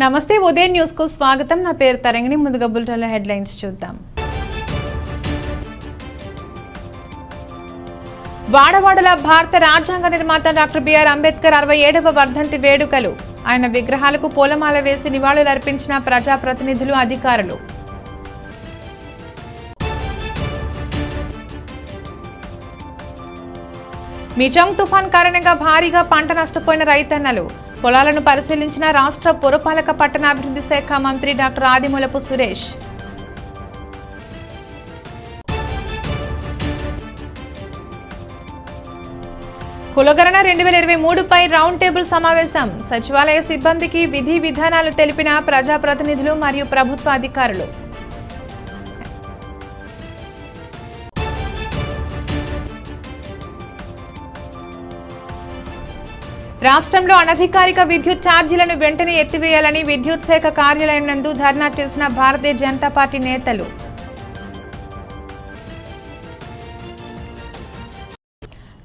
నమస్తే ఉదయం న్యూస్ కు స్వాగతం. నా పేరు తరంగిణి. ముందుగా బులెటిన్ల హెడ్లైన్స్ చూద్దాం. వాడవాడల భారత రాజ్యాంగ నిర్మాత డాక్టర్ బిఆర్ అంబేద్కర్ 67వ వర్ధంతి వేడుకలు. ఆయన విగ్రహాలకు పూలమాల వేసి నివాళులర్పించిన ప్రజాప్రతినిధులు, అధికారులు. మిచాంగ్ తుఫాన్ కారణంగా భారీగా పంట నష్టపోయిన రైతన్నలు. పొలాలను పరిశీలించిన రాష్ట్ర పురపాలక పట్టణాభివృద్ధి శాఖ మంత్రి డాక్టర్ ఆదిమూలపు సురేష్. కులగణన 2023పై రౌండ్ టేబుల్ సమావేశం. సచివాలయ సిబ్బందికి విధి విధానాలు తెలిపిన ప్రజాప్రతినిధులు మరియు ప్రభుత్వ అధికారులు. రాష్ట్రంలో అనధికారిక విద్యుత్ ఛార్జీలను వెంటనే ఎత్తివేయాలని విద్యుత్ శాఖ కార్యాలయం నందు ధర్నా చేసిన భారతీయ జనతా పార్టీ నేతలు.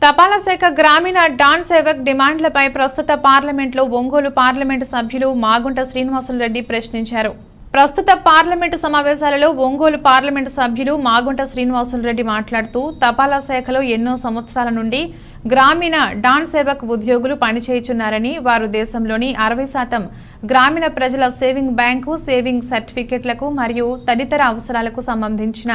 తపాలా శాఖ గ్రామీణ డాన్ సేవక్ డిమాండ్లపై ప్రస్తుత పార్లమెంట్లో ఒంగోలు పార్లమెంటు సభ్యులు మాగుంట శ్రీనివాసులు రెడ్డి ప్రశ్నించారు. ప్రస్తుత పార్లమెంటు సమావేశాలలో ఒంగోలు పార్లమెంటు సభ్యులు మాగుంట శ్రీనివాసులు రెడ్డి మాట్లాడుతూ తపాలా శాఖలో ఎన్నో సంవత్సరాల నుండి గ్రామీణ డాన్ సేవక్ ఉద్యోగులు పనిచేయుచున్నారని, వారు దేశంలోని 60% గ్రామీణ ప్రజల సేవింగ్ బ్యాంకు, సేవింగ్ సర్టిఫికెట్లకు మరియు తదితర అవసరాలకు సంబంధించిన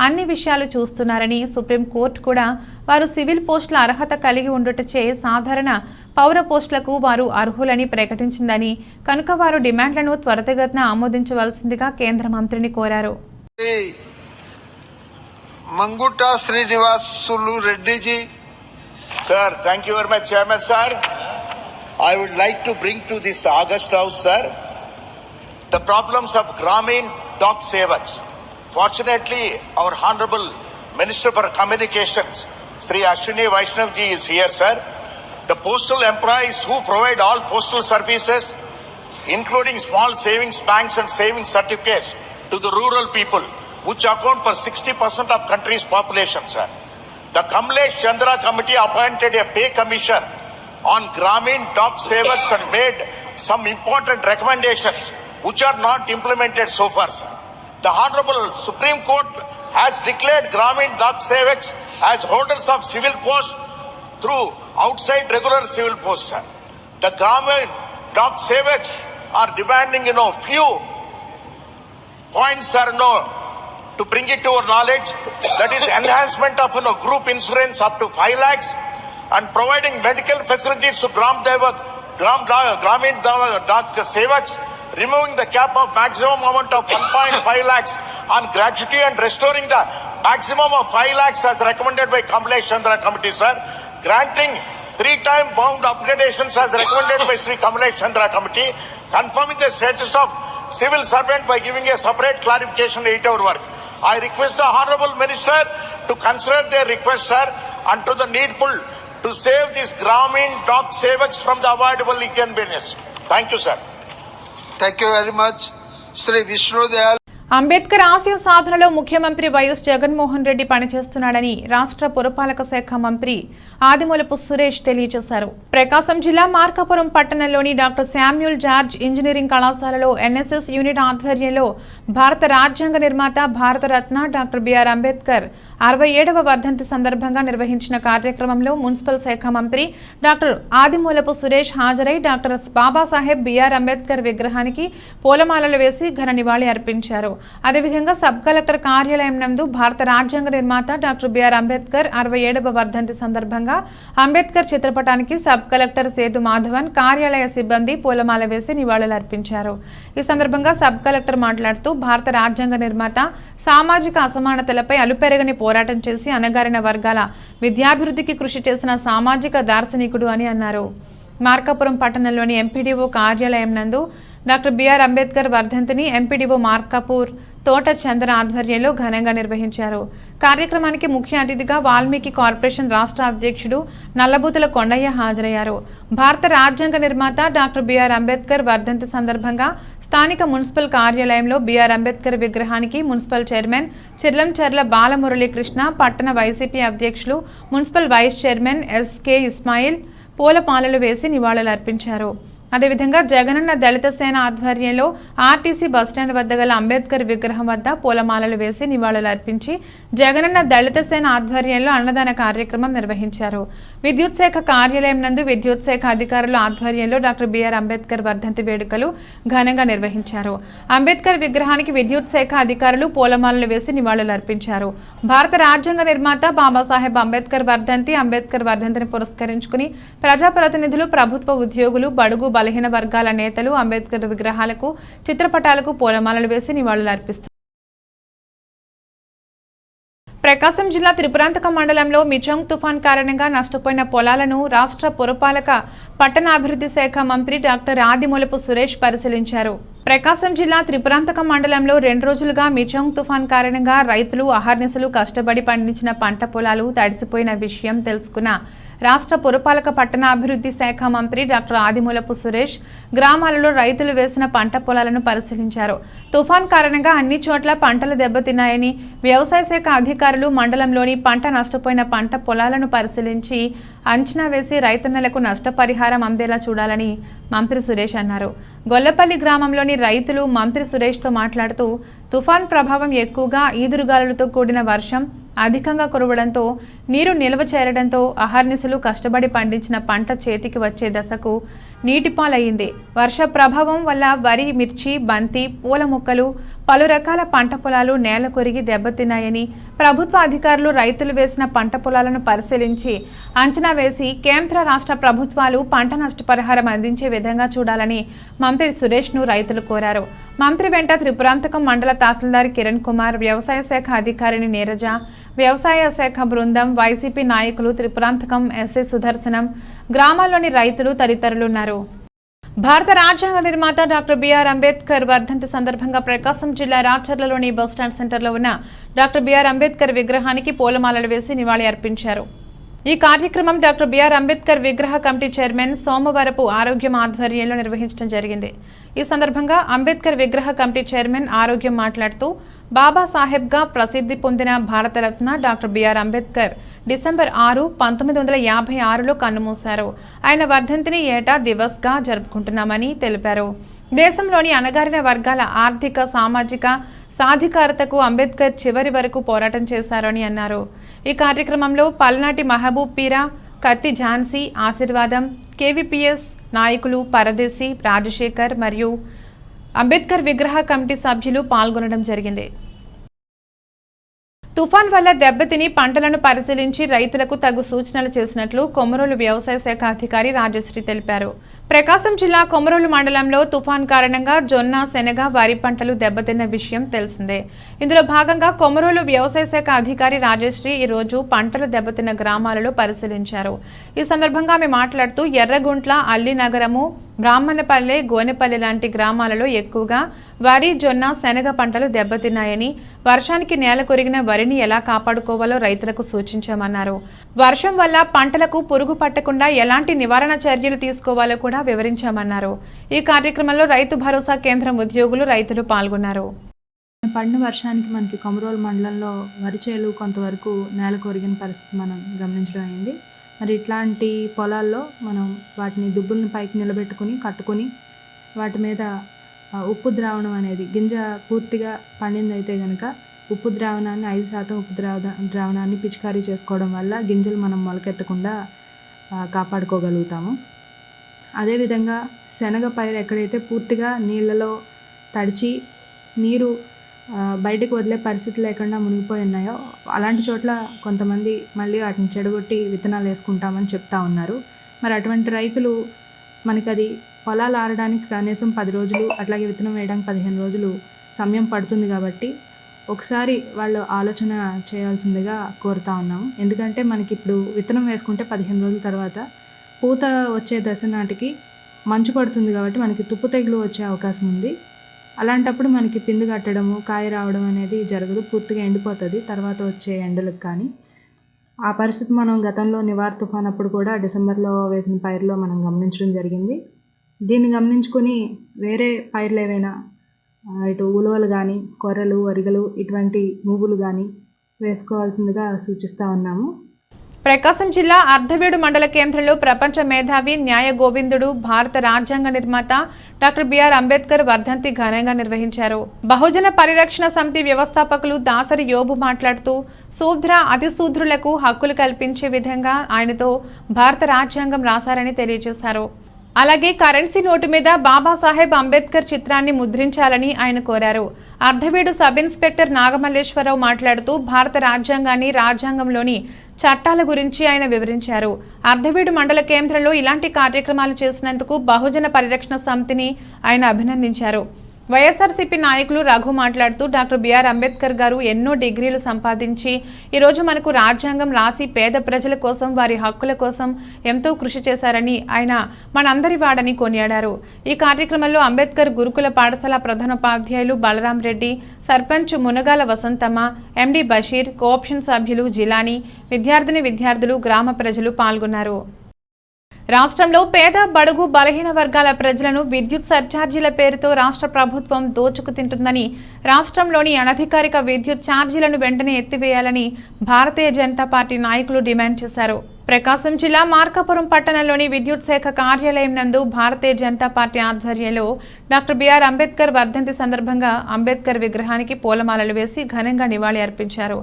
అన్ని విషయాలు చూస్తున్నారని, సుప్రీంకోర్టు కూడా వారు సివిల్ పోస్టుల అర్హత కలిగి ఉండుటచే సాధారణ పౌర పోస్టులకు వారు అర్హులని ప్రకటించిందని, కనుక వారు డిమాండ్లను త్వరితగతిన ఆమోదించవలసిందిగా కేంద్ర మంత్రిని కోరారు. మంగుట Srinivasulu రెడ్డిజీ. Sir, thank you very much, Chairman, sir. I would like to bring to this August House, sir, the problems of Grameen Dock Sevaks. Fortunately, our Honorable Minister for Communications, Sri Ashwini Vaishnav ji is here, sir. The postal employees who provide all postal services, including small savings banks and savings certificates to the rural people, which account for 60% of country's population, sir. The Kamlesh Chandra Committee appointed a pay commission on Grameen Dock Sevaks and made some important recommendations which are not implemented so far, sir. The Honorable Supreme Court has declared Grameen Dock Sevaks as holders of civil posts through outside regular civil posts, sir. The Grameen Dock Sevaks are demanding, few points, sir, to bring it to our knowledge. That is enhancement of group insurance up to 5 lakhs and providing medical facilities to Grameen Dock Sevaks, removing the cap of maximum amount of 1.5 lakhs on gratuity and restoring the maximum of 5 lakhs as recommended by Kamlesh Chandra Committee, sir. Granting 3-time bound upgradations as recommended by Sri Kamlesh Chandra Committee. Confirming the status of civil servant by giving a separate clarification 8-hour work. I request the Honorable Minister to consider their request, sir, and to the needful to save these Grameen Dock Sevaks from the avoidable inconvenience. Thank you, sir. Thank you very much. Sri Vishnu Dayal. Ambedkar ఆశయ సాధనలో ముఖ్యమంత్రి YS Jaganmohan Reddy పనిచేస్తున్నాడని రాష్ట్ర పురపాలక శాఖ మంత్రి ఆదిమూలపు సురేష్ తెలియజేశారు. ప్రకాశం జిల్లా మార్కాపురం పట్టణంలోని డాక్టర్ శామ్యూల్ జార్జ్ ఇంజనీరింగ్ కళాశాలలో ఎన్ఎస్ఎస్ యూనిట్ ఆధ్వర్యంలో భారత రాజ్యాంగ నిర్మాత, భారతరత్న డాక్టర్ బిఆర్ అంబేద్కర్ 67వ వర్ధంతి సందర్భంగా నిర్వహించిన కార్యక్రమంలో మున్సిపల్ శాఖ మంత్రి డాక్టర్ ఆదిమూలపు సురేష్ హాజరై డాక్టర్ బాబాసాహెబ్ బిఆర్ అంబేద్కర్ విగ్రహానికి పూలమాలలు వేసి ఘన నివాళి అర్పించారు. అదేవిధంగా సబ్ కలెక్టర్ కార్యాలయం నందు భారత రాజ్యాంగ నిర్మాత డాక్టర్ బిఆర్ అంబేద్కర్ 67వ వర్ధంతి సందర్భంగా అంబేద్కర్ చిత్రపటానికి సబ్ కలెక్టర్ సేతు మాధవన్, కార్యాలయ సిబ్బంది పూలమాల వేసి నివాళులర్పించారు. ఈ సందర్భంగా సబ్ కలెక్టర్ మాట్లాడుతూ భారత రాజ్యాంగ నిర్మాత సామాజిక అసమానతలపై అలుపెరగని పోరాటం చేసి అణగారిన వర్గాల విద్యాభివృద్ధికి కృషి చేసిన సామాజిక దార్శనికుడు అని అన్నారు. మార్కాపురం పట్టణంలోని ఎంపీడీఓ కార్యాలయం నందు డాక్టర్ బిఆర్ అంబేద్కర్ వర్ధంతిని ఎంపీడీఓ మార్కాపూర్ తోట చంద్ర ఆధ్వర్యంలో ఘనంగా నిర్వహించారు. కార్యక్రమానికి ముఖ్య అతిథిగా వాల్మీకి కార్పొరేషన్ రాష్ట్ర అధ్యక్షుడు నల్లబూతుల కొండయ్య హాజరయ్యారు. భారత రాజ్యాంగ నిర్మాత డాక్టర్ బిఆర్ అంబేద్కర్ వర్ధంతి సందర్భంగా స్థానిక మున్సిపల్ కార్యాలయంలో బిఆర్ అంబేద్కర్ విగ్రహానికి మున్సిపల్ చైర్మన్ చిర్లంచర్ల బాలమురళీకృష్ణ, పట్టణ వైసీపీ అధ్యక్షులు, municipal vice chairman SK Ismail పూలమాలలు వేసి నివాళులర్పించారు. అదేవిధంగా జగనన్న దళిత సేన ఆధ్వర్యంలో ఆర్టీసీ బస్టాండ్ వద్ద గల అంబేద్కర్ విగ్రహం వద్ద పూలమాలలు వేసి నివాళులు అర్పించి జగనన్న దళిత సేన ఆధ్వర్యంలో అన్నదాన కార్యక్రమం నిర్వహించారు. విద్యుత్ శాఖ కార్యాలయం నందు విద్యుత్ శాఖ అధికారుల ఆధ్వర్యంలో డాక్టర్ బిఆర్ అంబేద్కర్ వర్ధంతి వేడుకలు ఘనంగా నిర్వహించారు. అంబేద్కర్ విగ్రహానికి విద్యుత్ శాఖ అధికారులు పూలమాలలు వేసి నివాళులు అర్పించారు. భారత రాజ్యాంగ నిర్మాత బాబాసాహెబ్ అంబేద్కర్ వర్ధంతిని పురస్కరించుకుని ప్రజాప్రతినిధులు, ప్రభుత్వ ఉద్యోగులు, బడుగు బలహీన వర్గాల నేతలు అంబేద్కర్ విగ్రహాలకు, చిత్రపటాలకు పూలమాలలు వేసి నివాళులు అర్పిస్తారు. ప్రకాశం జిల్లా త్రిపురాంతకం మండలంలో మిచంగ్ తుఫాన్ కారణంగా నష్టపోయిన పొలాలను రాష్ట్ర పురపాలక పట్టణాభివృద్ధి శాఖ మంత్రి డాక్టర్ ఆదిమూలపు సురేష్ పరిశీలించారు. ప్రకాశం జిల్లా త్రిపురాంతకం మండలంలో 2 రోజులుగా మిచంగ్ తుఫాన్ కారణంగా రైతులు అహర్నిశలు కష్టపడి పండించిన పంట పొలాలు తడిసిపోయిన విషయం తెలుసుకున్న రాష్ట్ర పురపాలక పట్టణాభివృద్ధి శాఖ మంత్రి డాక్టర్ ఆదిమూలపు సురేష్ గ్రామాలలో రైతులు వేసిన పంట పొలాలను పరిశీలించారు. తుఫాన్ కారణంగా అన్ని చోట్ల పంటలు దెబ్బతిన్నాయని, వ్యవసాయ శాఖ అధికారులు మండలంలోని పంట నష్టపోయిన పంట పొలాలను పరిశీలించి అంచనా వేసి రైతన్నలకు నష్టపరిహారం అందేలా చూడాలని మంత్రి సురేష్ అన్నారు. గొల్లపల్లి గ్రామంలోని రైతులు మంత్రి సురేష్తో మాట్లాడుతూ తుఫాన్ ప్రభావం ఎక్కువగా ఈదురుగాలులతో కూడిన వర్షం అధికంగా కురవడంతో నీరు నిల్వ చేరడంతో అహర్నిశలు కష్టపడి పండించిన పంట చేతికి వచ్చే దశకు నీటిపాలయ్యింది. వర్ష ప్రభావం వల్ల వరి, మిర్చి, బంతి, పూల మొక్కలు, పలు రకాల పంట పొలాలు నేల కొరిగి దెబ్బతిన్నాయని, ప్రభుత్వ అధికారులు రైతులు వేసిన పంట పొలాలను పరిశీలించి అంచనా వేసి కేంద్ర రాష్ట్ర ప్రభుత్వాలు పంట నష్టపరిహారం అందించే విధంగా చూడాలని మంత్రి సురేష్ను రైతులు కోరారు. మంత్రి వెంట త్రిపురాంతకం మండల తహసీల్దార్ కిరణ్ కుమార్, వ్యవసాయ శాఖ అధికారిని నీరజ, వ్యవసాయ శాఖ బృందం, వైసీపీ నాయకులు, త్రిపురాంతకం ఎస్ఐ సుదర్శనం, గ్రామాల్లోని రైతులు తదితరులున్నారు. భారత రాజ్యాంగ నిర్మాత డాక్టర్ బిఆర్ అంబేద్కర్ వర్ధంతి సందర్భంగా ప్రకాశం జిల్లా రాచర్లలోని బస్టాండ్ సెంటర్లో ఉన్న డాక్టర్ బిఆర్ అంబేద్కర్ విగ్రహానికి పూలమాలలు వేసి నివాళి అర్పించారు. ఈ కార్యక్రమం డాక్టర్ బిఆర్ అంబేద్కర్ విగ్రహ కమిటీ చైర్మన్ సోమవరపు ఆరోగ్యం ఆధ్వర్యంలో నిర్వహించడం జరిగింది. ఈ సందర్భంగా అంబేద్కర్ విగ్రహ కమిటీ చైర్మన్ ఆరోగ్యం మాట్లాడుతూ బాబాసాహెబ్గా ప్రసిద్ధి పొందిన Bharat Ratna doctor BR Ambedkar December 6, 1956లో కన్నుమూశారు. ఆయన వర్ధంతిని ఏటా దివస్గా జరుపుకుంటున్నామని తెలిపారు. దేశంలోని అణగారిన వర్గాల ఆర్థిక, సామాజిక సాధికారతకు అంబేద్కర్ చివరి వరకు పోరాటం చేశారని అన్నారు. ఈ కార్యక్రమంలో పల్నాటి మహబూబ్ పీరా, కత్తి ఝాన్సీ, ఆశీర్వాదం, కేవీపీఎస్ నాయకులు పరదేశి, రాజశేఖర్ మరియు అంబేద్కర్ విగ్రహ కమిటీ సభ్యులు పాల్గొనడం జరిగింది. తుఫాన్ వల్ల దెబ్బతిని పంటలను పరిశీలించి రైతులకు తగు సూచనలు చేసినట్లు కొమరోలు వ్యవసాయ శాఖ అధికారి రాజశ్రీ తెలిపారు. ప్రకాశం జిల్లా కొమరోలు మండలంలో తుఫాన్ కారణంగా జొన్న, శనగ, వరి పంటలు దెబ్బతిన్న విషయం తెలిసిందే. ఇందులో భాగంగా కొమరోలు వ్యవసాయ శాఖ అధికారి రాజశ్రీ ఈరోజు పంటలు దెబ్బతిన్న గ్రామాలలో పరిశీలించారు. ఈ సందర్భంగా ఆమె మాట్లాడుతూ ఎర్రగుంట్ల, అల్లినగరము, బ్రాహ్మణపల్లె, గోనెపల్లె లాంటి గ్రామాలలో ఎక్కువగా వరి, జొన్న, శనగ పంటలు దెబ్బతిన్నాయని, వర్షానికి నేల కొరిగిన వరిని ఎలా కాపాడుకోవాలో రైతులకు సూచించామన్నారు. వర్షం వల్ల పంటలకు పురుగు పట్టకుండా ఎలాంటి నివారణ చర్యలు తీసుకోవాలో కూడా వివరించామన్నారు. ఈ కార్యక్రమంలో రైతు భరోసా కేంద్రం ఉద్యోగులు, రైతులు పాల్గొన్నారు. పడిన వర్షానికి మనకి కొమరోలు మండలంలో వరి చేలు కొంతవరకు నేల కొరిగిన పరిస్థితి మనం గమనించడం అయింది. మరి ఇట్లాంటి పొలాల్లో మనం వాటిని దుబ్బులను పైకి నిలబెట్టుకుని కట్టుకుని వాటి మీద ఉప్పు ద్రావణం అనేది, గింజ పూర్తిగా పండిందైతే కనుక ఉప్పు ద్రావణాన్ని 5% ఉప్పు ద్రావణాన్ని పిచికారీ చేసుకోవడం వల్ల గింజలు మనం మొలకెత్తకుండా కాపాడుకోగలుగుతాము. అదేవిధంగా శనగ పైరు ఎక్కడైతే పూర్తిగా నీళ్ళలో తడిచి నీరు బయటకు వదిలే పరిస్థితి లేకుండా మునిగిపోయి ఉన్నాయో అలాంటి చోట్ల కొంతమంది మళ్ళీ వాటిని చెడగొట్టి విత్తనాలు వేసుకుంటామని చెప్తా ఉన్నారు. మరి అటువంటి రైతులు మనకి అది పొలాలు ఆరడానికి కనీసం 10 రోజులు, అట్లాగే విత్తనం వేయడానికి 15 రోజులు సమయం పడుతుంది. కాబట్టి ఒకసారి వాళ్ళు ఆలోచన చేయాల్సిందిగా కోరుతా ఉన్నాము. ఎందుకంటే మనకి ఇప్పుడు విత్తనం వేసుకుంటే 15 రోజుల తర్వాత పూత వచ్చే దశ నాటికి మంచు పడుతుంది. కాబట్టి మనకి తుప్పు తెగులు వచ్చే అవకాశం ఉంది. అలాంటప్పుడు మనకి పిండి కట్టడము, కాయ రావడం అనేది జరగదు, పూర్తిగా ఎండిపోతుంది తర్వాత వచ్చే ఎండలకు. కానీ ఆ పరిస్థితి మనం గతంలో నివార్ తుఫాన్ అప్పుడు కూడా డిసెంబర్లో వేసిన పైరులో మనం గమనించడం జరిగింది. దీన్ని గమనించుకొని వేరే పైర్లు ఏవైనా ఇటు ఉలవలు కానీ, కొర్రలు, వరిగలు ఇటువంటి నువ్వులు కానీ వేసుకోవాల్సిందిగా సూచిస్తూ ఉన్నాము. ప్రకాశం జిల్లా అర్ధవీడు మండల కేంద్రంలో ప్రపంచ మేధావి న్యాయ గోవిందుడు భారత రాజ్యాంగ నిర్మాత డాక్టర్ బిఆర్ అంబేద్కర్ వర్ధంతి ఘనంగా నిర్వహించారు. బహుజన పరిరక్షణ సమితి వ్యవస్థాపకులు దాసరి యోబు మాట్లాడుతూ శూద్ర అతిశూద్రులకు హక్కులు కల్పించే విధంగా ఆయనతో భారత రాజ్యాంగం రాశారని తెలియజేశారు. అలాగే కరెన్సీ నోటు మీద బాబాసాహెబ్ అంబేద్కర్ చిత్రాన్ని ముద్రించాలని ఆయన కోరారు. అర్ధవీడు సబ్ ఇన్స్పెక్టర్ నాగమల్లేశ్వరరావు మాట్లాడుతూ భారత రాజ్యాంగాన్ని, రాజ్యాంగంలోని చట్టాల గురించి ఆయన వివరించారు. అర్ధవీడు మండల కేంద్రంలో ఇలాంటి కార్యక్రమాలు చేసినందుకు బహుజన పరిరక్షణ సమితిని ఆయన అభినందించారు. వైఎస్ఆర్సీపీ నాయకులు రఘు మాట్లాడుతూ డాక్టర్ బిఆర్ అంబేద్కర్ గారు ఎన్నో డిగ్రీలు సంపాదించి ఈరోజు మనకు రాజ్యాంగం రాసి పేద ప్రజల కోసం, వారి హక్కుల కోసం ఎంతో కృషి చేశారని, ఆయన మనందరి వాడని కొనియాడారు. ఈ కార్యక్రమంలో అంబేద్కర్ గురుకుల పాఠశాల ప్రధానోపాధ్యాయులు బలరాం రెడ్డి, సర్పంచ్ మునగాల వసంతమ్మ, ఎండి బషీర్, కోఆప్షన్ సభ్యులు జిలానీ, విద్యార్థులు, గ్రామ ప్రజలు పాల్గొన్నారు. రాష్ట్రంలో పేద, బడుగు, బలహీన వర్గాల ప్రజలను విద్యుత్ సర్ఛార్జీల పేరుతో రాష్ట్ర ప్రభుత్వం దోచుకు తింటుందని, రాష్ట్రంలోని అనధికారిక విద్యుత్ ఛార్జీలను వెంటనే ఎత్తివేయాలని భారతీయ జనతా పార్టీ నాయకులు డిమాండ్ చేశారు. ప్రకాశం జిల్లా మార్కాపురం పట్టణంలోని విద్యుత్ శాఖ కార్యాలయం నందు భారతీయ జనతా పార్టీ ఆధ్వర్యంలో డాక్టర్ బిఆర్ అంబేద్కర్ వర్ధంతి సందర్భంగా అంబేద్కర్ విగ్రహానికి పూలమాలలు వేసి ఘనంగా నివాళి అర్పించారు.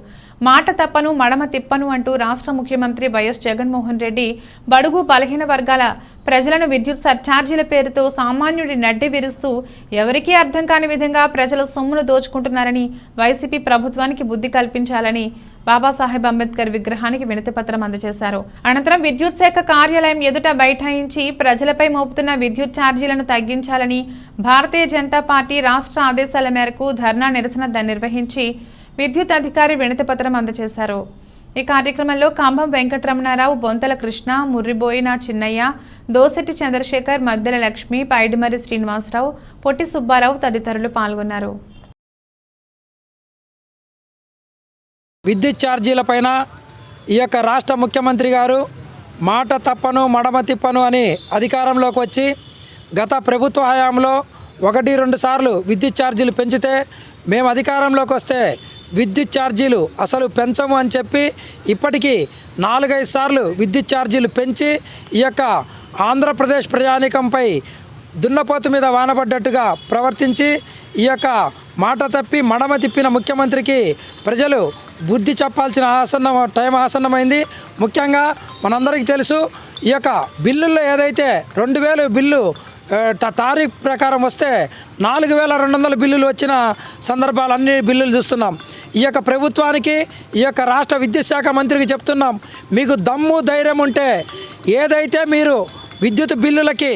మాట తప్పను, మడమ తిప్పను అంటూ రాష్ట్ర ముఖ్యమంత్రి వైఎస్ జగన్మోహన్ రెడ్డి బడుగు, బలహీన వర్గాల ప్రజలను విద్యుత్ సర్ఛార్జీల పేరుతో సామాన్యుడి నడ్డి విరుస్తూ ఎవరికీ అర్థం కాని విధంగా ప్రజల సొమ్మును దోచుకుంటున్నారని, వైసీపీ ప్రభుత్వానికి బుద్ధి కల్పించాలని బాబాసాహెబ్ అంబేద్కర్ విగ్రహానికి వినతిపత్రం అందజేశారు. అనంతరం విద్యుత్ శాఖ కార్యాలయం ఎదుట బైఠాయించి ప్రజలపై మోపుతున్న విద్యుత్ ఛార్జీలను తగ్గించాలని భారతీయ జనతా పార్టీ రాష్ట్ర ఆదేశాల మేరకు ధర్నా నిరసన నిర్వహించి విద్యుత్ అధికారి వినతిపత్రం అందజేశారు. ఈ కార్యక్రమంలో కంభం వెంకటరమణారావు, బొంతల కృష్ణ, ముర్రిబోయిన చిన్నయ్య, దోసెట్టి చంద్రశేఖర్, మద్దెల లక్ష్మి, పైడిమర్రి శ్రీనివాసరావు, పొట్టి సుబ్బారావు తదితరులు పాల్గొన్నారు. విద్యుత్ ఛార్జీలపైన ఈ యొక్క రాష్ట్ర ముఖ్యమంత్రి గారు మాట తప్పను, మడమ తిప్పను అని అధికారంలోకి వచ్చి గత ప్రభుత్వ హయాంలో 1-2 సార్లు విద్యుత్ ఛార్జీలు పెంచితే మేము అధికారంలోకి వస్తే విద్యుత్ ఛార్జీలు అసలు పెంచము అని చెప్పి ఇప్పటికీ 4-5 సార్లు విద్యుత్ ఛార్జీలు పెంచి ఈ యొక్క ఆంధ్రప్రదేశ్ ప్రజానీకంపై దున్నపోతు మీద వానబడ్డట్టుగా ప్రవర్తించి ఈ యొక్క మాట తప్పి మడమ తిప్పిన ముఖ్యమంత్రికి ప్రజలు బుద్ధి చెప్పాల్సిన టైం ఆసన్నమైంది. ముఖ్యంగా మనందరికీ తెలుసు, ఈ యొక్క బిల్లుల్లో ఏదైతే 2000 బిల్లు తారీఖు ప్రకారం వస్తే 4200 బిల్లులు వచ్చిన సందర్భాలు అన్ని బిల్లులు చూస్తున్నాం. ఈ యొక్క ప్రభుత్వానికి, ఈ యొక్క రాష్ట్ర విద్యుత్ శాఖ మంత్రికి చెప్తున్నాం, మీకు దమ్ము ధైర్యం ఉంటే ఏదైతే మీరు విద్యుత్ బిల్లులకి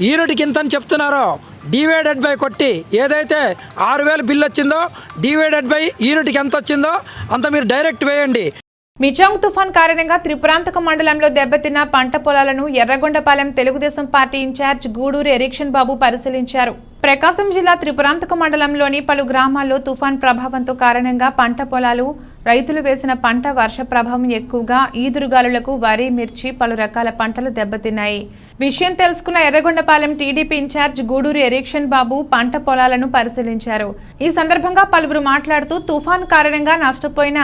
యూనిట్కి ఇంత అని చెప్తున్నారో డివైడెడ్ బై కొట్టి ఏదైతే 6000 బిల్లు వచ్చిందో డివైడెడ్ బై యూనిట్కి ఎంత వచ్చిందో అంత మీరు డైరెక్ట్ వేయండి. మిజాంగ్ తుఫాన్ కారణంగా త్రిపురాంతకం మండలంలో దెబ్బతిన్న పంట పొలాలను ఎర్రగొండపాలెం తెలుగుదేశం పార్టీ ఇన్ఛార్జ్ గూడూరు ఎరిక్షన్ బాబు పరిశీలించారు. ప్రకాశం జిల్లా త్రిపురాంతకం మండలంలోని పలు గ్రామాల్లో తుఫాన్ ప్రభావంతో కారణంగా పంట పొలాలు, రైతులు వేసిన పంట వర్ష ప్రభావం ఎక్కువగా ఈదురుగాలులకు వరి, మిర్చి, పలు రకాల పంటలు దెబ్బతిన్నాయి. విషయం తెలుసుకున్న ఎర్రగొండపాలెం టీడీపీ ఇన్ఛార్జ్ గూడూరు ఎరిక్షన్ బాబు పంట పొలాలను పరిశీలించారు. ఈ సందర్భంగా పలువురు మాట్లాడుతూ తుఫాన్ కారణంగా నష్టపోయిన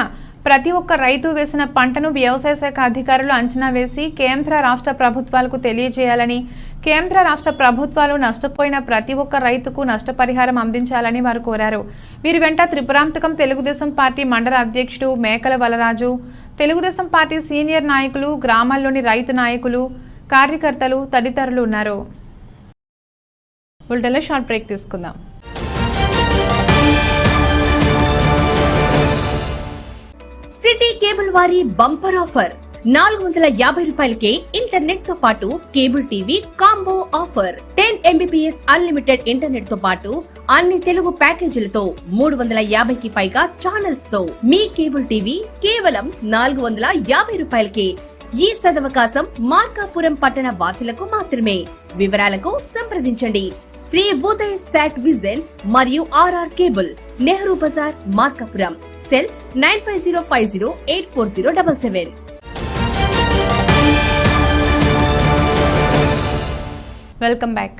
ప్రతి ఒక్క రైతు వేసిన పంటను వ్యవసాయ శాఖ అధికారులు అంచనా వేసి కేంద్ర రాష్ట్ర ప్రభుత్వాలకు తెలియజేయాలని, కేంద్ర రాష్ట్ర ప్రభుత్వాలు నష్టపోయిన ప్రతి ఒక్క రైతుకు నష్టపరిహారం అందించాలని వారు కోరారు. వీరి వెంట త్రిపురాంతకం తెలుగుదేశం పార్టీ మండల అధ్యక్షుడు మేకల వలరాజు, తెలుగుదేశం పార్టీ సీనియర్ నాయకులు, గ్రామాల్లోని రైతు నాయకులు, కార్యకర్తలు తదితరులు ఉన్నారు. బులెటిన్లో షార్ట్ బ్రేక్ తీసుకుందాం. సిటీ కేబుల్ వారి బంపర్ ఆఫర్ 450 రూపాయలకే ఇంటర్నెట్ తో పాటు cable TV combo offer. 10 MBPS unlimited internet తో పాటు అన్ని తెలుగు ప్యాకేజీలతో 350కి పైగా ఛానల్స్ తో మీ కేబుల్ టీవీ కేవలం 450 రూపాయలకే. ఈ సదవకాశం మార్కాపురం పట్టణ వాసులకు మాత్రమే. వివరాలకు సంప్రదించండి శ్రీ ఉదయ్ సాట్ విజన్ మరియు RR cable, Nehru Bazar, Markapuram. Cell 9505084077. Welcome back.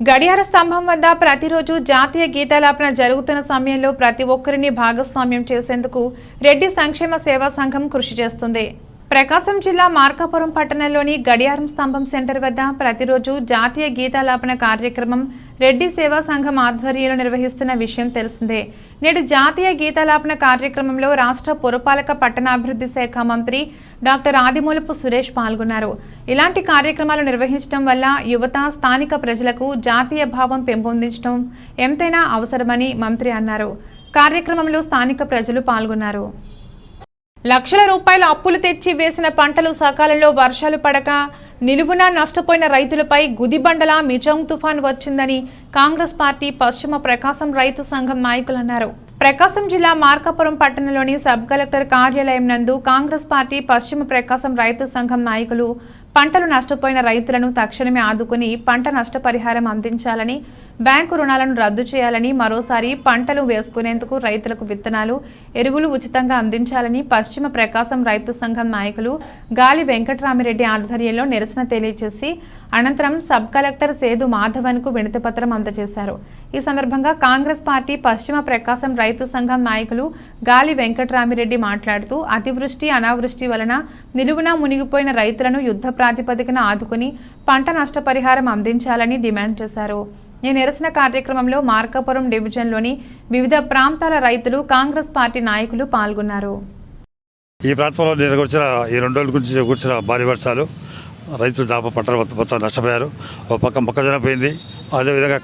గడియార స్తంభం వద్ద ప్రతిరోజు జాతీయ గీతాలాపన జరుగుతున్న సమయంలో ప్రతి ఒక్కరిని భాగస్వామ్యం చేసేందుకు రెడ్డి సంక్షేమ సేవా సంఘం కృషి చేస్తుంది. ప్రకాశం జిల్లా మార్కాపురం పట్టణంలోని గడియారం స్తంభం సెంటర్ వద్ద ప్రతిరోజు జాతీయ గీతాలాపన కార్యక్రమం రెడ్డి సేవా సంఘం ఆధ్వర్యంలో నిర్వహిస్తున్న విషయం తెలిసిందే. నేడు జాతీయ గీతాలాపన కార్యక్రమంలో రాష్ట్ర పురపాలక పట్టణాభివృద్ధి శాఖ మంత్రి డాక్టర్ ఆదిమూలపు సురేష్ పాల్గొన్నారు. ఇలాంటి కార్యక్రమాలు నిర్వహించడం వల్ల యువత, స్థానిక ప్రజలకు జాతీయ భావం పెంపొందించడం ఎంతైనా అవసరమని మంత్రి అన్నారు. కార్యక్రమంలో స్థానిక ప్రజలు పాల్గొన్నారు. లక్షల రూపాయల అప్పులు తెచ్చి వేసిన పంటలు సకాలంలో వర్షాలు పడక నిలువునా నష్టపోయిన రైతులపై గుదిబండలా మిజాంగ్ తుఫాన్ వచ్చిందని కాంగ్రెస్ పార్టీ పశ్చిమ ప్రకాశం రైతు సంఘం నాయకులు అన్నారు. ప్రకాశం జిల్లా మార్కాపురం పట్టణంలోని సబ్ కలెక్టర్ కార్యాలయం నందు కాంగ్రెస్ పార్టీ పశ్చిమ ప్రకాశం రైతు సంఘం నాయకులు పంటలు నష్టపోయిన రైతులను తక్షణమే ఆదుకుని పంట నష్టపరిహారం అందించాలని, బ్యాంకు రుణాలను రద్దు చేయాలని, మరోసారి పంటలు వేసుకునేందుకు రైతులకు విత్తనాలు, ఎరువులు ఉచితంగా అందించాలని పశ్చిమ ప్రకాశం రైతు సంఘం నాయకులు గాలి వెంకటరామిరెడ్డి ఆధ్వర్యంలో నిరసన తెలియజేసి అనంతరం సబ్ కలెక్టర్ సేదు మాధవన్కు వినతిపత్రం అందజేశారు. ఈ సందర్భంగా కాంగ్రెస్ పార్టీ పశ్చిమ ప్రకాశం రైతు సంఘం నాయకులు గాలి వెంకటరామిరెడ్డి మాట్లాడుతూ అతివృష్టి, అనావృష్టి వలన నిలువునా మునిగిపోయిన రైతులను యుద్ధ ప్రాతిపదికన ఆదుకుని పంట నష్టపరిహారం అందించాలని డిమాండ్ చేశారు. ఈ నిరసన కార్యక్రమంలో మార్కాపురం డివిజన్లోని వివిధ ప్రాంతాల రైతులు, కాంగ్రెస్ పార్టీ నాయకులు పాల్గొన్నారు. ఈ ప్రాంతంలో నేను కూర్చున్న ఈ 2 రోజుల గురించి కూర్చున్న భారీ వర్షాలు రైతులు దాప పంటలు మొత్తం నష్టపోయారు. ఒక పక్క మొక్కజొన్న పోయింది, అదేవిధంగా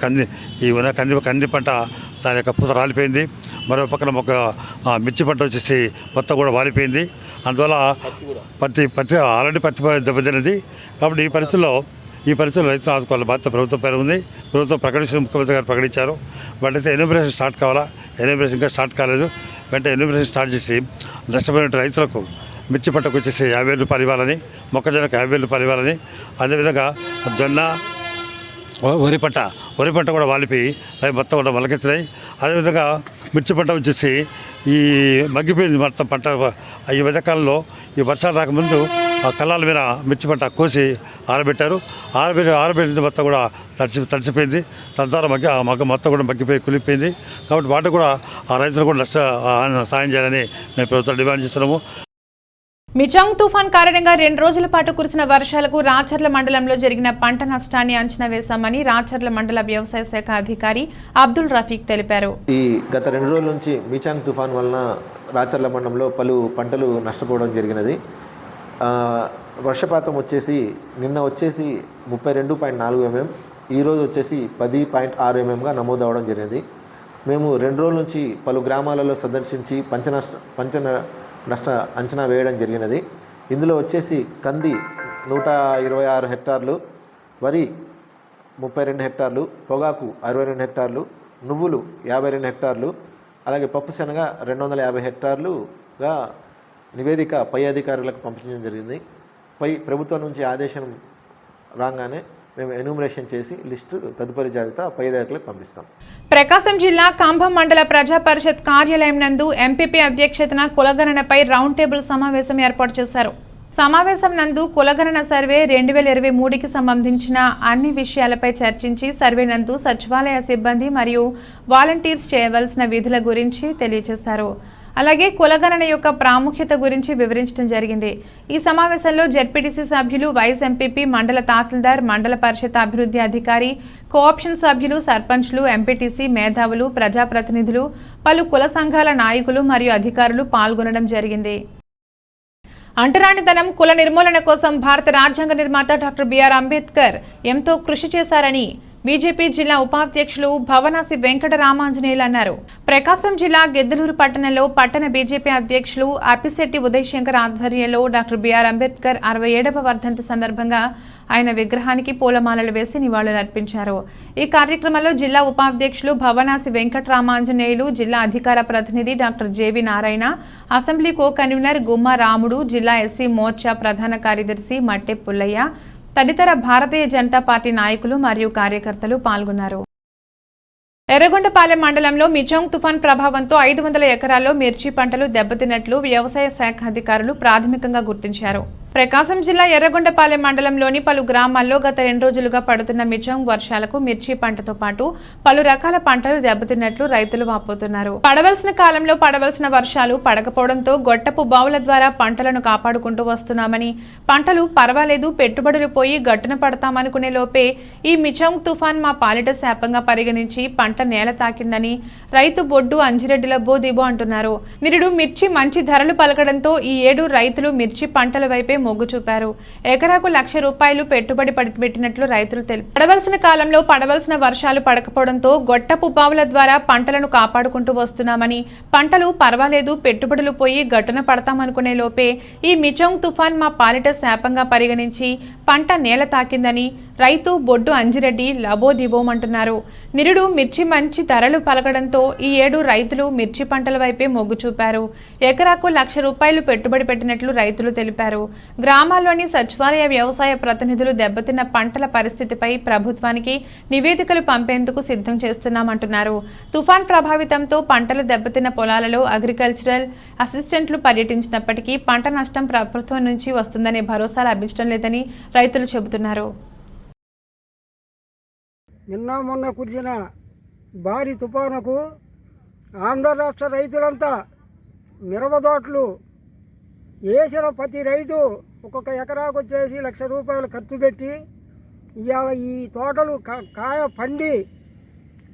కంది పంట దాని యొక్క పూత రాలిపోయింది. మరో పక్కన మిర్చి పంట వచ్చేసి మొత్తం కూడా వాలిపోయింది. అందువల్ల పత్తి ఆల్రెడీ పత్తి దెబ్బతిన్నది. కాబట్టి ఈ పరిస్థితుల్లో రైతులు ఆదుకోవాలి బాధ్యత ప్రభుత్వం పైన ఉంది. ప్రభుత్వం ముఖ్యమంత్రి గారు ప్రకటించారు. బట్ అయితే ఎన్యూమరేషన్ స్టార్ట్ కావాలా, ఎన్యూమరేషన్ ఇంకా స్టార్ట్ కాలేదు. వెంటనే ఎన్యూమరేషన్ స్టార్ట్ చేసి నష్టపోయిన రైతులకు మిర్చి పంటకు వచ్చేసి 50,000 రూపాయలు ఇవ్వాలని, మొక్కజొన్నకు 50,000 రూపాయలు ఇవ్వాలని, అదేవిధంగా జొన్న, వరి పంట కూడా వాలిపోయి అవి మొత్తం కూడా మొలకెత్తినాయి. అదేవిధంగా మిర్చి పంట వచ్చేసి ఈ మగ్గిపోయింది మొత్తం పంట. ఈ మధ్యకాలంలో ఈ వర్షాలు రాకముందు ఆ కళ్ళాల మీద మిర్చి పంట కోసి ఆరబెట్టారు. ఆరబెట్టింది మొత్తం కూడా తడిసిపోయింది. తద్వారా మగ్గ మొత్తం కూడా మగ్గిపోయి కులిపోయింది. కాబట్టి వాటికి కూడా ఆ రైతులు కూడా సాయం చేయాలని మేము ప్రభుత్వం డిమాండ్ చేస్తున్నాము. మిజాంగ్ తుఫాన్ కారణంగా 2 రోజుల పాటు కురిసిన వర్షాలకు రాచర్ల మండలంలో జరిగిన పంట నష్టాన్ని అంచనా వేశామని రాచర్ల మండల వ్యవసాయ శాఖ అధికారి అబ్దుల్ రఫీక్ తెలిపారు. గత 2 రోజుల నుంచి మిజాంగ్ తుఫాన్ వలన రాచర్ల మండలంలో పలు పంటలు నష్టపోవడం జరిగినది. వర్షపాతం వచ్చేసి నిన్న వచ్చేసి 32.4 mm, ఈరోజు వచ్చేసి 10.6 mmగా నమోదవడం జరిగింది. మేము 2 రోజుల నుంచి పలు గ్రామాలలో సందర్శించి పంట నష్ట అంచనా వేయడం జరిగినది. ఇందులో వచ్చేసి కంది 126 హెక్టార్లు, వరి 32 హెక్టార్లు, పొగాకు 62 హెక్టార్లు, నువ్వులు 52 హెక్టార్లు, అలాగే పప్పు శనగ 250 హెక్టార్లుగా నివేదిక పై అధికారులకు పంపించడం జరిగింది. ప్రభుత్వం నుంచి ఆదేశం రాగానే మేము ఎన్యూమరేషన్ చేసి లిస్టు తదుపరి జాబితా పై అధికారులకు పంపిస్తాం. ప్రకాశం జిల్లా కంభం మండల ప్రజా పరిషత్ కార్యాలయం నందు ఎంపీపీ అధ్యక్షతన కులగణనపై రౌండ్ టేబుల్ సమావేశం ఏర్పాటు చేశారు. సమావేశం నందు కులగణన సర్వే 2023కి సంబంధించిన అన్ని విషయాలపై చర్చించి సర్వే నందు సచివాలయ సిబ్బంది మరియు వాలంటీర్స్ చేయవలసిన విధుల గురించి తెలియజేశారు. అలాగే కులగణన యొక్క ప్రాముఖ్యత గురించి వివరించడం జరిగింది. ఈ సమావేశంలో జెడ్పీటీసీ సభ్యులు, వైస్ ఎంపీపీ, మండల తహసీల్దార్, మండల పరిషత్ అభివృద్ధి అధికారి, కోఆప్షన్ సభ్యులు, సర్పంచ్లు, ఎంపీటీసీ, మేధావులు, ప్రజాప్రతినిధులు, పలు కుల సంఘాల నాయకులు మరియు అధికారులు పాల్గొనడం జరిగింది. అంటరానితనం, కుల నిర్మూలన కోసం భారత రాజ్యాంగ నిర్మాత డాక్టర్ బిఆర్ అంబేద్కర్ ఎంతో కృషి చేశారని బీజేపీ జిల్లా ఉపాధ్యక్షులు భవనాసి వెంకట రామాంజనేయులు అన్నారు. ప్రకాశం జిల్లా గిద్దలూరు పట్టణంలో పట్టణ బీజేపీ అధ్యక్షులు అప్పిశెట్టి ఉదయశంకర్ ఆధ్వర్యంలో డాక్టర్ బిఆర్ అంబేద్కర్ 67వ వర్ధంతి సందర్భంగా ఆయన విగ్రహానికి పూలమాలలు వేసి నివాళులర్పించారు. ఈ కార్యక్రమంలో జిల్లా ఉపాధ్యక్షులు భవనాసి వెంకట రామాంజనేయులు, జిల్లా అధికార ప్రతినిధి doctor JV Narayana, assembly co convener Gumma Ramudu, జిల్లా ఎస్సీ మోర్చా ప్రధాన కార్యదర్శి మట్టె పుల్లయ్య తదితర భారతీయ జనతా పార్టీ నాయకులు మరియు కార్యకర్తలు పాల్గొన్నారు. ఎర్రగొండపాలెం మండలంలో మిజాంగ్ తుఫాన్ ప్రభావంతో 500 ఎకరాల్లో మిర్చి పంటలు దెబ్బతిన్నట్లు వ్యవసాయ శాఖ అధికారులు ప్రాథమికంగా గుర్తించారు. ప్రకాశం జిల్లా ఎర్రగొండపాలెం మండలంలోని పలు గ్రామాల్లో గత 2 రోజులుగా పడుతున్న మిజం వర్షాలకు మిర్చి పంటతో పాటు పలు రకాల పంటలు దెబ్బతిన్నట్లు రైతులు వాపోతున్నారు. పడవలసిన కాలంలో పడవలసిన వర్షాలు పడకపోవడంతో గొట్టపు బావుల ద్వారా పంటలను కాపాడుకుంటూ వస్తున్నామని, పంటలు పర్వాలేదు పెట్టుబడులు పోయి గట్టున పడతామనుకునే లోపే ఈ మిజం తుఫాన్ మా పాలిట శాపంగా పరిగణించి పంట నేల తాకిందని రైతు బొడ్డు అంజిరెడ్డిల బోదిబో అంటున్నారు. నిరుడు మిర్చి మంచి ధరలు పలకడంతో ఈ ఏడు రైతులు మిర్చి పంటల వైపే మొగ్గు చూపారు. ఎకరాకు ₹1,00,000 పెట్టుబడి పెట్టినట్లు రైతులు తెలిపారు. పడవలసిన కాలంలో పడవలసిన వర్షాలు పడకపోవడంతో గొట్టపు బావుల ద్వారా పంటలను కాపాడుకుంటూ వస్తున్నామని, పంటలు పర్వాలేదు పెట్టుబడులు పోయి గట్టున పడతామనుకునే లోపే ఈ మిజం తుఫాన్ మా పాలిట శాపంగా పరిగణించి పంట నేల తాకిందని రైతు బొడ్డు అంజిరెడ్డి లబోదిబోమంటున్నారు. నిరుడు మిర్చి మంచి ధరలు పలకడంతో ఈ ఏడు రైతులు మిర్చి పంటల వైపే మొగ్గు చూపారు. ఎకరాకు ₹1,00,000 పెట్టుబడి పెట్టినట్లు రైతులు తెలిపారు. గ్రామాల్లోని సచివాలయ వ్యవసాయ ప్రతినిధులు దెబ్బతిన్న పంటల పరిస్థితిపై ప్రభుత్వానికి నివేదికలు పంపేందుకు సిద్ధం చేస్తున్నామంటున్నారు. తుఫాన్ ప్రభావితంతో పంటలు దెబ్బతిన్న పొలాలలో అగ్రికల్చరల్ అసిస్టెంట్లు పర్యటించినప్పటికీ పంట నష్టం ప్రభుత్వం నుంచి వస్తుందనే భరోసా లభించడం లేదని రైతులు చెబుతున్నారు. నిన్న మొన్న కురిసిన భారీ తుఫానుకు ఆంధ్ర రాష్ట్ర రైతులంతా మిరపతోటలు వేసిన ప్రతి రైతు ఒక్కొక్క ఎకరాకు వచ్చేసి ₹1,00,000 ఖర్చు పెట్టి ఇవాళ ఈ తోటలు కాయ పండి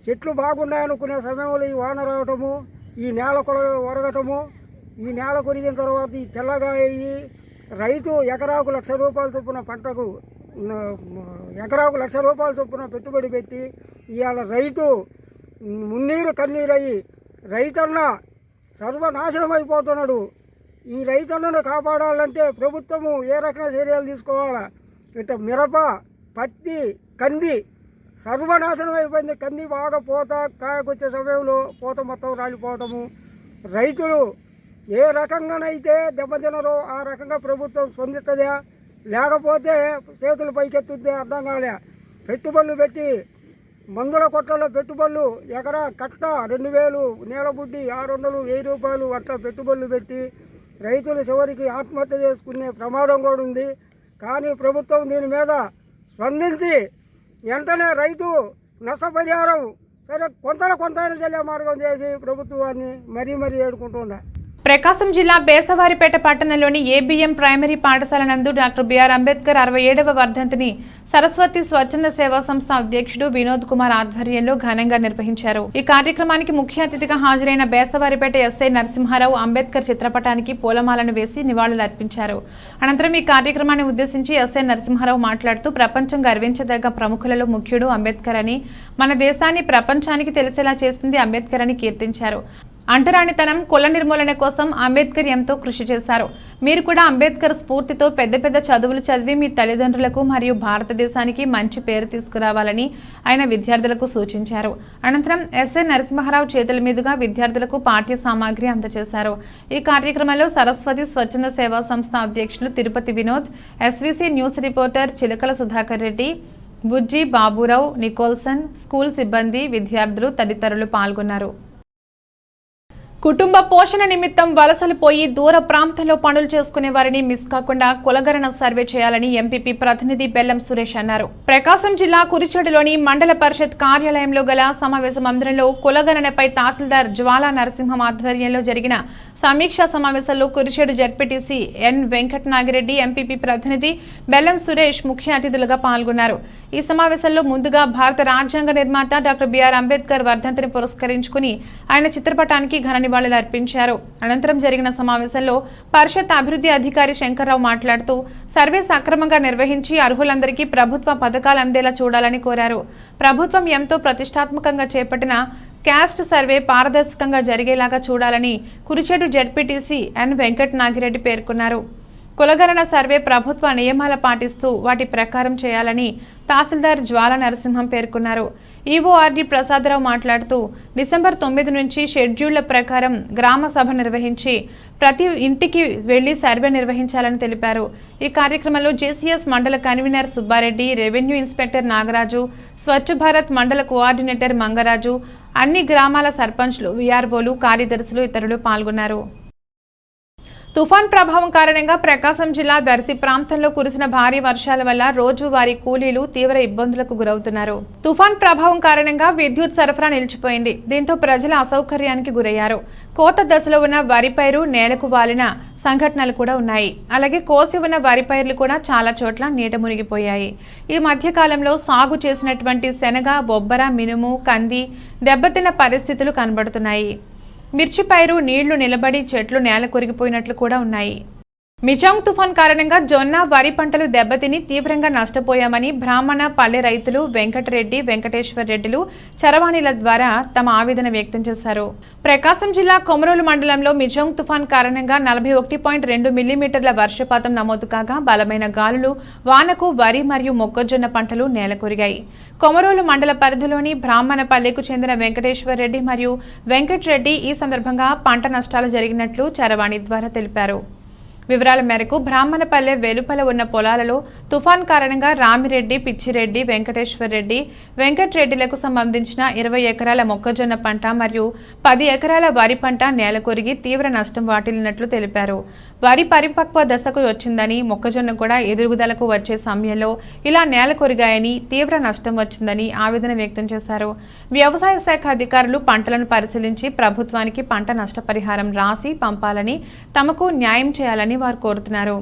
చెట్లు బాగున్నాయనుకునే సమయంలో ఈ వాన రావటము, ఈ నేల ఒరగటము, ఈ నేల కొరిగిన తర్వాత ఈ తెల్లగా అయ్యి రైతు ఎకరాకు ₹1,00,000 చొప్పున పంటకు ఎకరాకు ₹1,00,000 చొప్పున పెట్టుబడి పెట్టి ఇవాళ రైతు మున్నీరు కన్నీరయ్యి రైతన్న సర్వనాశనం అయిపోతున్నాడు. ఈ రైతన్నను కాపాడాలంటే ప్రభుత్వము ఏ రకంగా చర్యలు తీసుకోవాలా? ఇట్లా మిరప, పత్తి, కంది సర్వనాశనం అయిపోయింది. కంది బాగా పూత కాయకొచ్చే సమయంలో పూత మొత్తం రాలిపోవటము, రైతులు ఏ రకంగానైతే దెబ్బతిన్నారో ఆ రకంగా ప్రభుత్వం స్పందిస్తుందా లేకపోతే చేతులు పైకెత్తుద్దే అర్థం కాలే. పెట్టుబడులు పెట్టి మందుల కొట్లలో పెట్టుబడులు ఎకరా కట్ట 2,000 నీలబుడ్డి 600 ₹1,000 అట్లా పెట్టుబడులు పెట్టి రైతులు చివరికి ఆత్మహత్య చేసుకునే ప్రమాదం కూడా ఉంది. కానీ ప్రభుత్వం దీని మీద స్పందించి వెంటనే రైతు నష్టపరిహారం సరే కొంత చెల్లే మార్గం చేసి ప్రభుత్వాన్ని మరీ ఏడుకుంటున్నా. ప్రకాశం జిల్లా బేస్తవారిపేట పట్టణంలోని ఏబిఎం ప్రైమరీ పాఠశాల నందు డాక్టర్ బిఆర్ అంబేద్కర్ 67వ వర్ధంతిని సరస్వతి స్వచ్ఛంద సేవా సంస్థ అధ్యక్షుడు వినోద్ కుమార్ ఆధ్వర్యంలో ఘనంగా నిర్వహించారు. ఈ కార్యక్రమానికి ముఖ్య అతిథిగా హాజరైన బేస్తవారిపేట ఎస్ఐ నరసింహారావు అంబేద్కర్ చిత్రపటానికి పూలమాలను వేసి నివాళులర్పించారు. అనంతరం ఈ కార్యక్రమాన్ని ఉద్దేశించి ఎస్ఐ నరసింహారావు మాట్లాడుతూ ప్రపంచం గర్వించదగ్గ ప్రముఖులలో ముఖ్యుడు అంబేద్కర్ అని, మన దేశాన్ని ప్రపంచానికి తెలిసేలా చేసింది అంబేద్కర్ అని కీర్తించారు. అంటరానితనం, కుల నిర్మూలన కోసం అంబేద్కర్ ఎంతో కృషి చేశారు. మీరు కూడా అంబేద్కర్ స్ఫూర్తితో పెద్ద చదువులు చదివి మీ తల్లిదండ్రులకు మరియు భారతదేశానికి మంచి పేరు తీసుకురావాలని ఆయన విద్యార్థులకు సూచించారు. అనంతరం ఎస్ఐ నరసింహారావు చేతుల మీదుగా విద్యార్థులకు పాఠ్య సామాగ్రి అందజేశారు. ఈ కార్యక్రమంలో సరస్వతి స్వచ్ఛంద సేవా సంస్థ అధ్యక్షులు Tirupati Vinod, SVC news reporter Chilakala Sudhakar Reddy, Bujji Baburao, Nicholson, school సిబ్బంది, విద్యార్థులు తదితరులు పాల్గొన్నారు. కుటుంబ పోషణ నిమిత్తం వలసలు పోయి దూర ప్రాంతాల్లో పనులు చేసుకునే వారిని మిస్ కాకుండా కులగణన సర్వే చేయాలని ఎంపీపీ ప్రతినిధి బెల్లం సురేష్ అన్నారు. ప్రకాశం జిల్లా కురిచేడులోని మండల పరిషత్ కార్యాలయంలో గల సమావేశ మందిరంలో కులగణనపై తహసీల్దార్ జ్వాలా నరసింహం ఆధ్వర్యంలో జరిగిన సమీక్షా సమావేశంలో కురిచేడు జడ్పీటీసీ ఎన్ వెంకట నాగిరెడ్డి, ఎంపీపీ ప్రతినిధి బెల్లం సురేష్ ముఖ్య అతిథులుగా పాల్గొన్నారు. ఈ సమావేశంలో ముందుగా భారత రాజ్యాంగ నిర్మాత డాక్టర్ బిఆర్ అంబేద్కర్ వర్ధంతిని పురస్కరించుకుని ఆయన చిత్రపటానికి ఘన నివాళులు అర్పించారు. అనంతరం జరిగిన సమావేశంలో పరిషత్ అభివృద్ధి అధికారి శంకర్రావు మాట్లాడుతూ సర్వే సక్రమంగా నిర్వహించి అర్హులందరికీ ప్రభుత్వ పథకాలు అందేలా చూడాలని కోరారు. ప్రభుత్వం ఎంతో ప్రతిష్టాత్మకంగా చేపట్టిన క్యాస్ట్ సర్వే పారదర్శకంగా జరిగేలాగా చూడాలని కురిచేడు జడ్పీటీసీ ఎన్ వెంకట నాగిరెడ్డి పేర్కొన్నారు. కులగణన సర్వే ప్రభుత్వ నియమాలు పాటిస్తూ వాటి ప్రకారం చేయాలని తహసీల్దార్ జ్వాలా నరసింహం పేర్కొన్నారు. ఈవోఆర్డి ప్రసాదరావు మాట్లాడుతూ డిసెంబర్ 9 నుంచి షెడ్యూళ్ల ప్రకారం గ్రామ సభ నిర్వహించి ప్రతి ఇంటికి వెళ్లి సర్వే నిర్వహించాలని తెలిపారు. ఈ కార్యక్రమంలో జేసీఎస్ మండల convener Subbareddy, revenue inspector Nagaraju, Swachh Bharat మండల కోఆర్డినేటర్ మంగరాజు, అన్ని గ్రామాల సర్పంచ్లు, వీఆర్ఓలు, కార్యదర్శులు ఇతరులు పాల్గొన్నారు. తుఫాన్ ప్రభావం కారణంగా ప్రకాశం జిల్లా దర్శి ప్రాంతంలో కురిసిన భారీ వర్షాల వల్ల రోజువారీ కూలీలు తీవ్ర ఇబ్బందులకు గురవుతున్నారు. తుఫాన్ ప్రభావం కారణంగా విద్యుత్ సరఫరా నిలిచిపోయింది. దీంతో ప్రజలు అసౌకర్యానికి గురయ్యారు. కోత దశలో ఉన్న వరి పైరు నేలకు వాలిన సంఘటనలు కూడా ఉన్నాయి. అలాగే కోసి ఉన్న వరి పైర్లు కూడా చాలా చోట్ల నీట మునిగిపోయాయి. ఈ మధ్య కాలంలో సాగు చేసినటువంటి శనగ, బొబ్బర, మినుము, కంది దెబ్బతిన్న పరిస్థితులు కనబడుతున్నాయి. మిర్చి పైరు నీళ్లు నిలబడి చెట్లు నేల కొరిగిపోయినట్లు కూడా ఉన్నాయి. మిజాంగ్ తుఫాన్ కారణంగా జొన్న, వరి పంటలు దెబ్బతిని తీవ్రంగా నష్టపోయామని బ్రాహ్మణ పల్లె రైతులు వెంకటరెడ్డి, వెంకటేశ్వర్ రెడ్డిలు చరవాణిల ద్వారా తమ ఆవేదన వ్యక్తం చేశారు. ప్రకాశం జిల్లా కొమరోలు మండలంలో మిజాంగ్ తుఫాన్ కారణంగా 41.2 మిల్లీమీటర్ల వర్షపాతం నమోదు కాగా బలమైన గాలులు, వానకు వరి మరియు మొక్కజొన్న పంటలు నేలకొరిగాయి. కొమరోలు మండల పరిధిలోని బ్రాహ్మణ పల్లెకు చెందిన వెంకటేశ్వర్ రెడ్డి మరియు వెంకటరెడ్డి ఈ సందర్భంగా పంట నష్టాలు జరిగినట్లు చరవాణి ద్వారా తెలిపారు. వివరాల మేరకు బ్రాహ్మణపల్లె వెలుపల ఉన్న పొలాలలో తుఫాన్ కారణంగా రామిరెడ్డి, పిచ్చిరెడ్డి, వెంకటేశ్వర్ రెడ్డి, వెంకటరెడ్డిలకు సంబంధించిన 20 ఎకరాల మొక్కజొన్న పంట మరియు 10 ఎకరాల వరి పంట నేలకొరిగి తీవ్ర నష్టం వాటిల్లినట్లు తెలిపారు. వరి పరిపక్వ దశకు వచ్చిందని, మొక్కజొన్న కూడా ఎదుగుదలకు వచ్చే సమయంలో ఇలా నేలకొరిగాయని, తీవ్ర నష్టం వచ్చిందని ఆవేదన వ్యక్తం చేశారు. వ్యవసాయ శాఖ అధికారులు పంటలను పరిశీలించి ప్రభుత్వానికి పంట నష్టపరిహారం రాసి పంపాలని, తమకు న్యాయం చేయాలని వారు కోరుతున్నారు.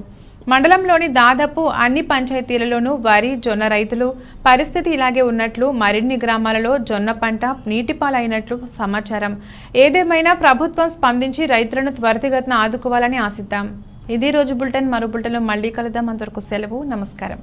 మండలంలోని దాదాపు అన్ని పంచాయతీలలోనూ వరి, జొన్న రైతులు పరిస్థితి ఇలాగే ఉన్నట్లు, మరిన్ని గ్రామాలలో జొన్న పంట నీటిపాలైనట్లు సమాచారం. ఏదేమైనా ప్రభుత్వం స్పందించి రైతులను త్వరితగతిన ఆదుకోవాలని ఆశిద్దాం. ఇది రోజు బులెటిన్. మరో బులెటిన్లో మళ్ళీ కలుద్దాం. అంతవరకు సెలవు. నమస్కారం.